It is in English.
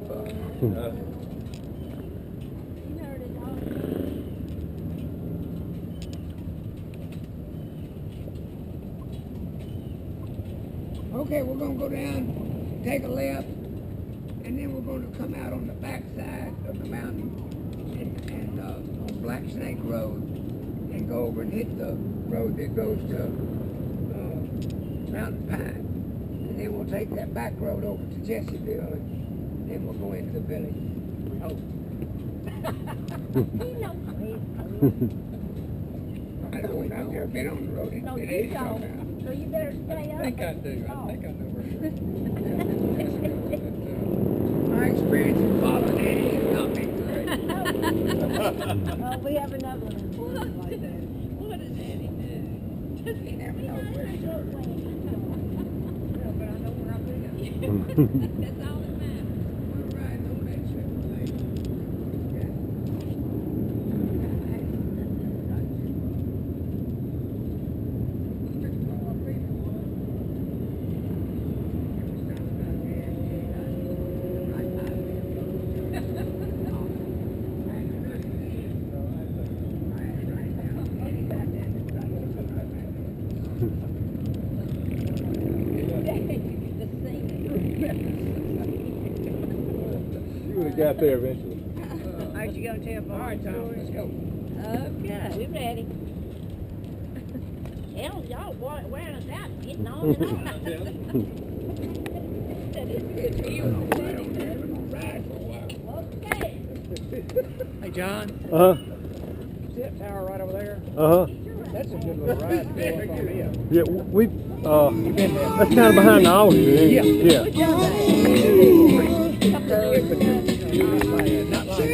Okay, we're going to go down, take a left, and then we're going to come out on the back side of the mountain and on Black Snake Road and go over and hit the road that goes to Mountain Pine. And then we'll take that back road over to Jessieville, and then we'll go into the village. Oh. I don't know. I've never been on the road. No, you don't. So you better stay up. I think I do. Oh. I think I know where it is. My experience in following Eddie has not been great. We have another one. What does Eddie do? He never knows where he's going. But I know where I'm going. That's all that matters. We're riding on that Chevrolet. Yeah. You would have got there eventually. Are you going to tell All right, Tom, let's go. Okay, we're ready. Hell, y'all wearing us out, getting on and on. That is good for you. We're gonna ride for a while. Okay. Hey, John. Uh-huh. See that tower right over there? Uh-huh. That's a good little ride to go up on here. Yeah, we, that's kind of behind the altar. Yeah. Not lying.